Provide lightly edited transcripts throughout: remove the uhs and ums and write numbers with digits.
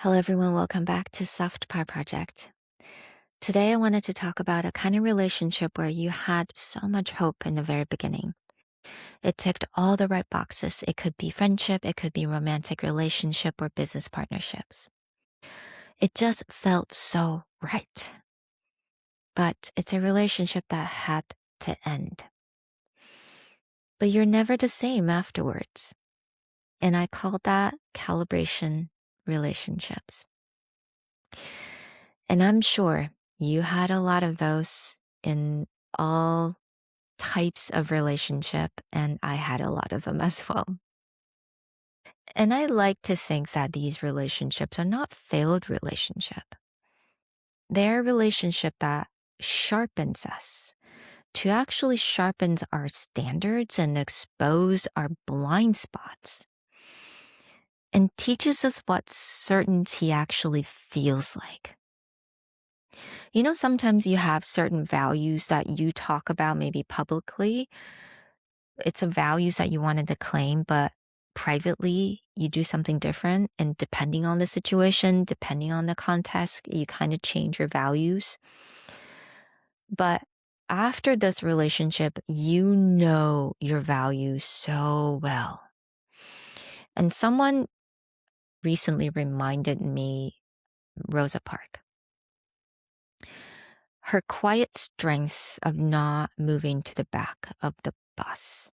Hello, everyone. Welcome back to Soft Power Project. Today, I wanted to talk about a kind of relationship where you had so much hope in the very beginning. It ticked all the right boxes. It could be friendship, it could be romantic relationship or business partnerships. It just felt so right. But it's a relationship that had to end. But you're never the same afterwards. And I call that calibration relationships. And I'm sure you had a lot of those in all types of relationship, and I had a lot of them as well. And I like to think that these relationships are not failed relationship. They're a relationship that sharpens us to actually sharpens our standards and expose our blind spots and teaches us what certainty actually feels like. Sometimes you have certain values that you talk about maybe publicly. It's a values that you wanted to claim, but privately you do something different. And depending on the situation, depending on the context, you kind of change your values. But after this relationship, you know your values so well. And someone recently reminded me Rosa Parks. Her quiet strength of not moving to the back of the bus.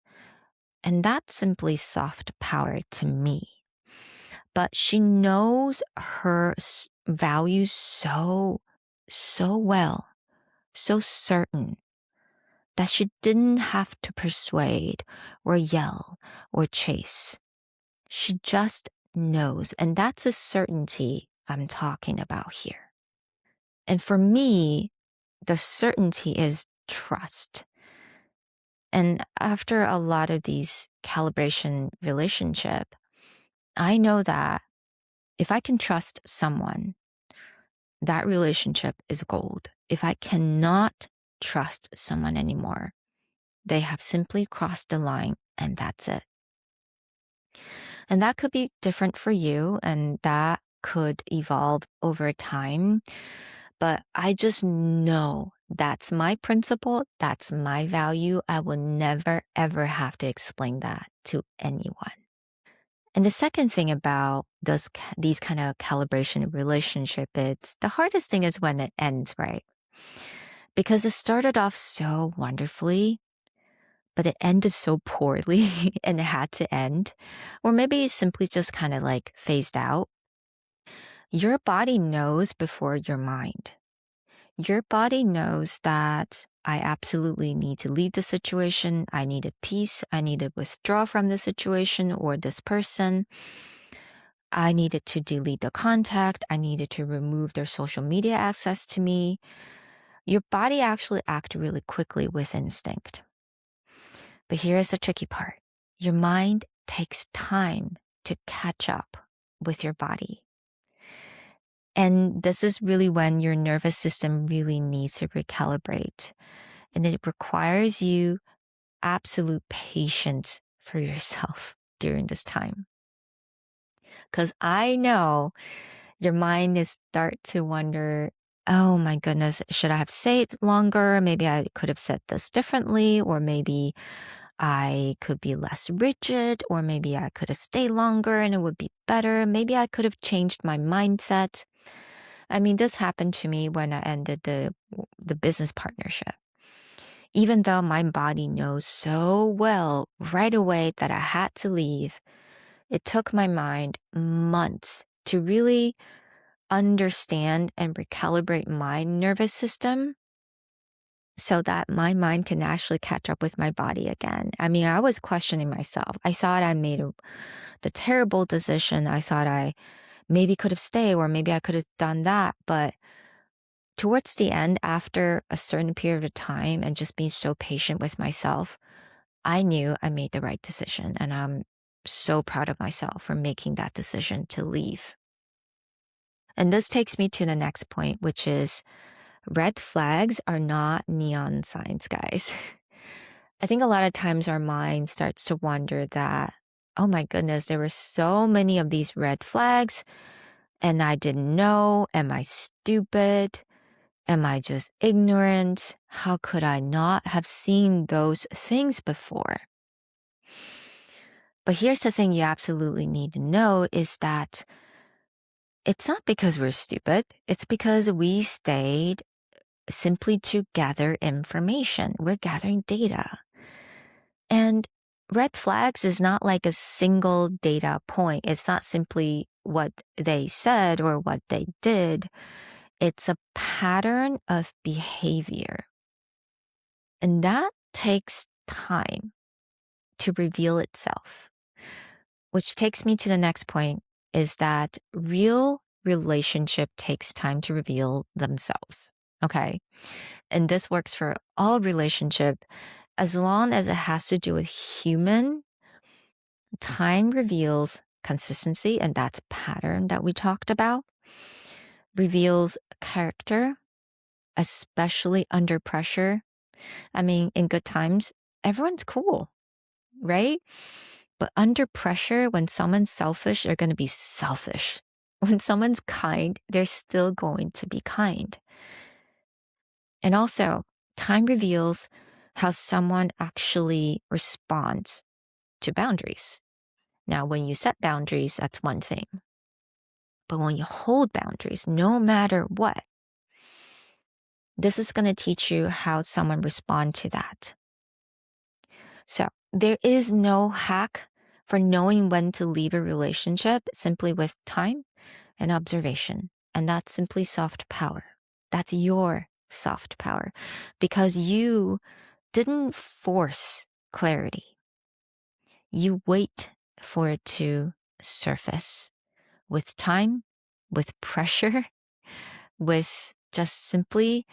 And that's simply soft power to me. But she knows her values so well, so certain that she didn't have to persuade or yell or chase. She just knows. And that's a certainty I'm talking about here. And for me, the certainty is trust. And after a lot of these calibration relationship, I know that if I can trust someone, that relationship is gold. If I cannot trust someone anymore, they have simply crossed the line and that's it. And that could be different for you and that could evolve over time. But I just know that's my principle. That's my value. I will never, ever have to explain that to anyone. And the second thing about these kind of calibration relationship, it's the hardest thing is when it ends, right? Because it started off so wonderfully, but it ended so poorly and it had to end. Or maybe it simply just kind of like phased out. Your body knows before your mind. Your body knows that I absolutely need to leave the situation. I need a peace. I need to withdraw from the situation or this person. I needed to delete the contact. I needed to remove their social media access to me. Your body actually acts really quickly with instinct. But here's the tricky part. Your mind takes time to catch up with your body. And this is really when your nervous system really needs to recalibrate. And it requires you absolute patience for yourself during this time. Because I know your mind is start to wonder, oh my goodness, should I have said longer? Maybe I could have said this differently, or maybe I could be less rigid, or maybe I could have stayed longer and it would be better. Maybe I could have changed my mindset. I mean, this happened to me when I ended the business partnership. Even though my body knows so well right away that I had to leave, it took my mind months to really understand and recalibrate my nervous system so that my mind can actually catch up with my body again. I mean, I was questioning myself. I thought I made the terrible decision. I thought I maybe could have stayed or maybe I could have done that. But towards the end, after a certain period of time and just being so patient with myself, I knew I made the right decision. And I'm so proud of myself for making that decision to leave. And this takes me to the next point, which is red flags are not neon signs, guys. I think a lot of times our mind starts to wonder that, oh my goodness, there were so many of these red flags. And I didn't know. Am I stupid? Am I just ignorant? How could I not have seen those things before? But here's the thing you absolutely need to know is that it's not because we're stupid. It's because we stayed simply to gather information. We're gathering data. And red flags is not like a single data point. It's not simply what they said or what they did. It's a pattern of behavior. And that takes time to reveal itself. Which takes me to the next point is that real relationship takes time to reveal themselves. Okay. And this works for all relationship as long as it has to do with human. Time reveals consistency, and that's pattern that we talked about, reveals character, especially under pressure. I mean, in good times, everyone's cool, right? But under pressure, when someone's selfish, they're going to be selfish. When someone's kind, they're still going to be kind. And also, time reveals how someone actually responds to boundaries. Now, when you set boundaries, that's one thing. But when you hold boundaries, no matter what, this is going to teach you how someone respond to that. So there is no hack for knowing when to leave a relationship simply with time and observation. And that's simply soft power. That's your soft power because you didn't force clarity. You wait for it to surface with time, with pressure, with just simply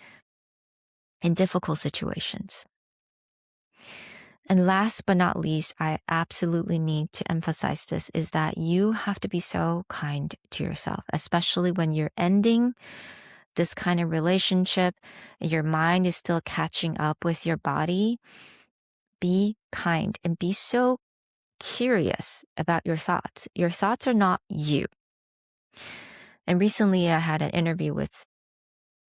in difficult situations. And last but not least, I absolutely need to emphasize this is that you have to be so kind to yourself, especially when you're ending this kind of relationship, your mind is still catching up with your body. Be kind and be so curious about your thoughts. Your thoughts are not you. And recently I had an interview with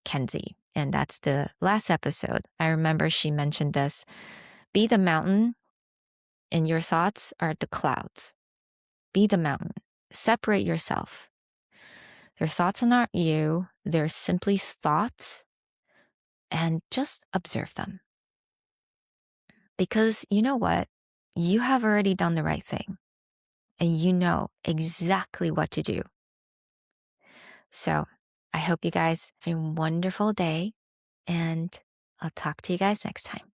Kenzie, and that's the last episode. I remember she mentioned this. Be the mountain and your thoughts are the clouds. Be the mountain. Separate yourself. Your thoughts are not you. They're simply thoughts, and just observe them. Because you know what? You have already done the right thing and you know exactly what to do. So I hope you guys have a wonderful day and I'll talk to you guys next time.